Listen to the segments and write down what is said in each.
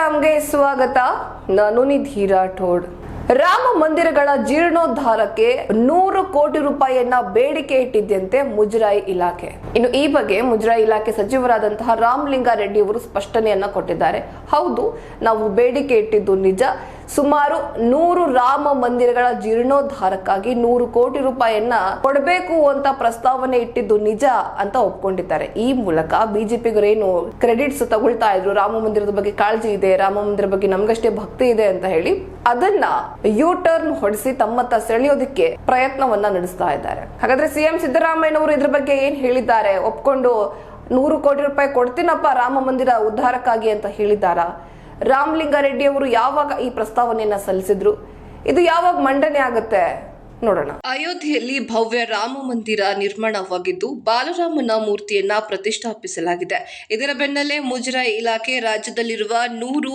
ಸೀತಾರಾಮ್ಗೆ ಸ್ವಾಗತ. ನಾನು ನಿಧಿ ರಾಠೋಡ್. ರಾಮ ಮಂದಿರಗಳ ಜೀರ್ಣೋದ್ಧಾರಕ್ಕೆ 100 ಕೋಟಿ ರೂಪಾಯಿಯನ್ನ ಬೇಡಿಕೆ ಇಟ್ಟಿದ್ದಂತೆ ಮುಜರಾಯಿ ಇಲಾಖೆ. ಇನ್ನು ಈ ಬಗ್ಗೆ ಮುಜರಾಯಿ ಇಲಾಖೆ ಸಚಿವರಾದಂತಹ ರಾಮಲಿಂಗಾರೆಡ್ಡಿ ಅವರು ಸ್ಪಷ್ಟನೆಯನ್ನ ಕೊಟ್ಟಿದ್ದಾರೆ. ಹೌದು, ನಾವು ಬೇಡಿಕೆ ಇಟ್ಟಿದ್ದು ನಿಜ. ಸುಮಾರು 100 ರಾಮ ಮಂದಿರಗಳ ಜೀರ್ಣೋದ್ಧಾರಕ್ಕಾಗಿ 100 ಕೋಟಿ ರೂಪಾಯಿಯನ್ನ ಕೊಡಬೇಕು ಅಂತ ಪ್ರಸ್ತಾವನೆ ಇಟ್ಟಿದ್ದು ನಿಜ ಅಂತ ಒಪ್ಕೊಂಡಿದ್ದಾರೆ. ಈ ಮೂಲಕ ಬಿಜೆಪಿಗರೇನು ಕ್ರೆಡಿಟ್ಸ್ ತಗೊಳ್ತಾ ಇದ್ರು, ರಾಮ ಮಂದಿರದ ಬಗ್ಗೆ ಕಾಳಜಿ ಇದೆ, ರಾಮ ಮಂದಿರ ಬಗ್ಗೆ ನಮ್ಗಷ್ಟೇ ಭಕ್ತಿ ಇದೆ ಅಂತ ಹೇಳಿ ಅದನ್ನ ಯೂ ಟರ್ನ್ ಹೊಡಿಸಿ ತಮ್ಮತ್ತ ಸೆಳೆಯೋದಕ್ಕೆ ಪ್ರಯತ್ನವನ್ನ ನಡೆಸ್ತಾ ಇದ್ದಾರೆ. ಹಾಗಾದ್ರೆ ಸಿಎಂ ಸಿದ್ದರಾಮಯ್ಯನವರು ಇದ್ರ ಬಗ್ಗೆ ಏನ್ ಹೇಳಿದ್ದಾರೆ? ಒಪ್ಕೊಂಡು 100 ಕೋಟಿ ರೂಪಾಯಿ ಕೊಡ್ತೀನಪ್ಪ ರಾಮ ಮಂದಿರ ಉದ್ಧಾರಕ್ಕಾಗಿ ಅಂತ ಹೇಳಿದ್ದಾರಾ? ರಾಮಲಿಂಗಾರೆಡ್ಡಿ ಅವರು ಯಾವಾಗ ಈ ಪ್ರಸ್ತಾವನೆಯನ್ನ ಸಲ್ಲಿಸಿದ್ರು? ಇದು ಯಾವಾಗ ಮಂಡನೆ ಆಗುತ್ತೆ ನೋಡೋಣ. ಅಯೋಧ್ಯೆಯಲ್ಲಿ ಭವ್ಯ ರಾಮ ಮಂದಿರ ನಿರ್ಮಾಣವಾಗಿದ್ದು ಬಾಲರಾಮನ ಮೂರ್ತಿಯನ್ನ ಪ್ರತಿಷ್ಠಾಪಿಸಲಾಗಿದೆ. ಇದರ ಬೆನ್ನಲ್ಲೇ ಮುಜರಾಯಿ ಇಲಾಖೆ ರಾಜ್ಯದಲ್ಲಿರುವ 100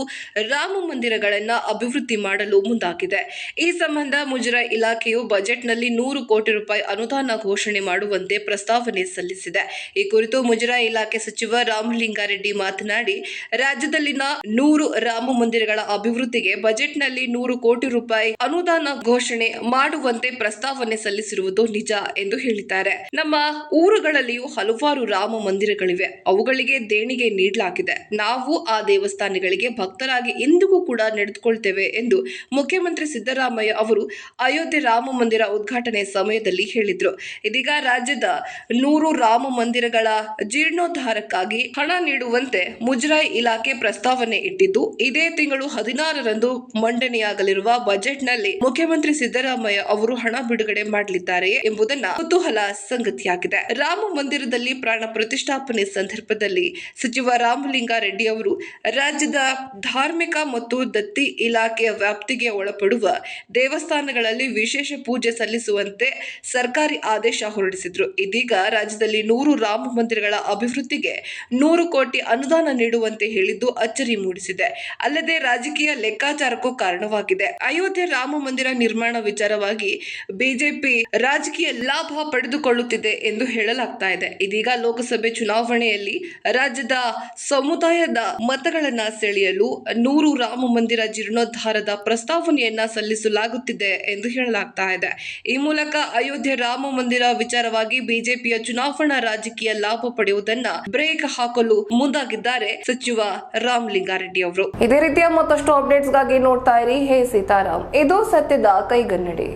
ರಾಮ ಮಂದಿರಗಳನ್ನ ಅಭಿವೃದ್ಧಿ ಮಾಡಲು ಮುಂದಾಗಿದೆ. ಈ ಸಂಬಂಧ ಮುಜರಾಯಿ ಇಲಾಖೆಯು ಬಜೆಟ್ನಲ್ಲಿ 100 ಕೋಟಿ ರೂಪಾಯಿ ಅನುದಾನ ಘೋಷಣೆ ಮಾಡುವಂತೆ ಪ್ರಸ್ತಾವನೆ ಸಲ್ಲಿಸಿದೆ. ಈ ಕುರಿತು ಮುಜರಾಯಿ ಇಲಾಖೆ ಸಚಿವ ರಾಮಲಿಂಗಾರೆಡ್ಡಿ ಮಾತನಾಡಿ, ರಾಜ್ಯದಲ್ಲಿನ 100 ರಾಮ ಮಂದಿರಗಳ ಅಭಿವೃದ್ಧಿಗೆ ಬಜೆಟ್ನಲ್ಲಿ 100 ಕೋಟಿ ರೂಪಾಯಿ ಅನುದಾನ ಘೋಷಣೆ ಮಾಡುವಂತೆ ಪ್ರಸ್ತಾವನೆ ಸಲ್ಲಿಸಿರುವುದು ನಿಜ ಎಂದು ಹೇಳಿದ್ದಾರೆ. ನಮ್ಮ ಊರುಗಳಲ್ಲಿಯೂ ಹಲವಾರು ರಾಮ ಮಂದಿರಗಳಿವೆ. ಅವುಗಳಿಗೆ ದೇಣಿಗೆ ನೀಡಲಾಗಿದೆ. ನಾವು ಆ ದೇವಸ್ಥಾನಗಳಿಗೆ ಭಕ್ತರಾಗಿ ಇಂದಿಗೂ ಕೂಡ ನಡೆದುಕೊಳ್ತೇವೆ ಎಂದು ಮುಖ್ಯಮಂತ್ರಿ ಸಿದ್ದರಾಮಯ್ಯ ಅವರು ಅಯೋಧ್ಯೆ ರಾಮ ಮಂದಿರ ಉದ್ಘಾಟನೆ ಸಮಯದಲ್ಲಿ ಹೇಳಿದ್ರು. ಇದೀಗ ರಾಜ್ಯದ 100 ರಾಮ ಮಂದಿರಗಳ ಜೀರ್ಣೋದ್ಧಾರಕ್ಕಾಗಿ ಹಣ ನೀಡುವಂತೆ ಮುಜರಾಯಿ ಇಲಾಖೆ ಪ್ರಸ್ತಾವನೆ ಇಟ್ಟಿದ್ದು, ಇದೇ ತಿಂಗಳು 16ರಂದು ಮಂಡನೆಯಾಗಲಿರುವ ಬಜೆಟ್ನಲ್ಲಿ ಮುಖ್ಯಮಂತ್ರಿ ಸಿದ್ದರಾಮಯ್ಯ ಅವರು ಹಣ ಬಿಡುಗಡೆ ಮಾಡಲಿದ್ದಾರೆಯೇ ಎಂಬುದನ್ನ ಕುತೂಹಲ ಸಂಗತಿಯಾಗಿದೆ. ರಾಮ ಮಂದಿರದಲ್ಲಿ ಪ್ರಾಣ ಪ್ರತಿಷ್ಠಾಪನೆ ಸಂದರ್ಭದಲ್ಲಿ ಸಚಿವ ರಾಮಲಿಂಗಾರೆಡ್ಡಿ ಅವರು ರಾಜ್ಯದ ಧಾರ್ಮಿಕ ಮತ್ತು ದತ್ತಿ ಇಲಾಖೆಯ ವ್ಯಾಪ್ತಿಗೆ ಒಳಪಡುವ ದೇವಸ್ಥಾನಗಳಲ್ಲಿ ವಿಶೇಷ ಪೂಜೆ ಸಲ್ಲಿಸುವಂತೆ ಸರ್ಕಾರಿ ಆದೇಶ ಹೊರಡಿಸಿದ್ರು. ಇದೀಗ ರಾಜ್ಯದಲ್ಲಿ 100 ರಾಮ ಮಂದಿರಗಳ ಅಭಿವೃದ್ಧಿಗೆ 100 ಕೋಟಿ ಅನುದಾನ ನೀಡುವಂತೆ ಹೇಳಿದ್ದು ಅಚ್ಚರಿ ಮೂಡಿಸಿದೆ. ಅಲ್ಲದೆ ರಾಜಕೀಯ ಲೆಕ್ಕಾಚಾರಕ್ಕೂ ಕಾರಣವಾಗಿದೆ. ಅಯೋಧ್ಯೆ ರಾಮ ಮಂದಿರ ನಿರ್ಮಾಣ ವಿಚಾರವಾಗಿ ಬಿಜೆಪಿ ರಾಜಕೀಯ ಲಾಭ ಪಡೆದುಕೊಳ್ಳುತ್ತಿದೆ ಎಂದು ಹೇಳಲಾಗ್ತಾ ಇದೆ. ಇದೀಗ ಲೋಕಸಭೆ ಚುನಾವಣೆಯಲ್ಲಿ ರಾಜ್ಯದ ಸಮುದಾಯದ ಮತಗಳನ್ನ ಸೆಳೆಯಲು 100 ರಾಮ ಮಂದಿರ ಜೀರ್ಣೋದ್ಧಾರದ ಪ್ರಸ್ತಾವನೆಯನ್ನ ಸಲ್ಲಿಸಲಾಗುತ್ತಿದೆ ಎಂದು ಹೇಳಲಾಗ್ತಾ ಇದೆ. ಈ ಮೂಲಕ ಅಯೋಧ್ಯೆ ರಾಮ ಮಂದಿರ ವಿಚಾರವಾಗಿ ಬಿಜೆಪಿಯ ಚುನಾವಣಾ ರಾಜಕೀಯ ಲಾಭ ಪಡೆಯುವುದನ್ನ ಬ್ರೇಕ್ ಹಾಕಲು ಮುಂದಾಗಿದ್ದಾರೆ ಸಚಿವ ರಾಮಲಿಂಗಾರೆಡ್ಡಿ ಅವರು. ಇದೇ ರೀತಿಯ ಮತ್ತಷ್ಟು ಅಪ್ಡೇಟ್ಸ್ಗಾಗಿ ನೋಡ್ತಾ ಇರಿ ಹೇ ಸೀತಾರಾಮ್. ಇದು ಸತ್ಯದ ಕೈಗನ್ನಡಿ.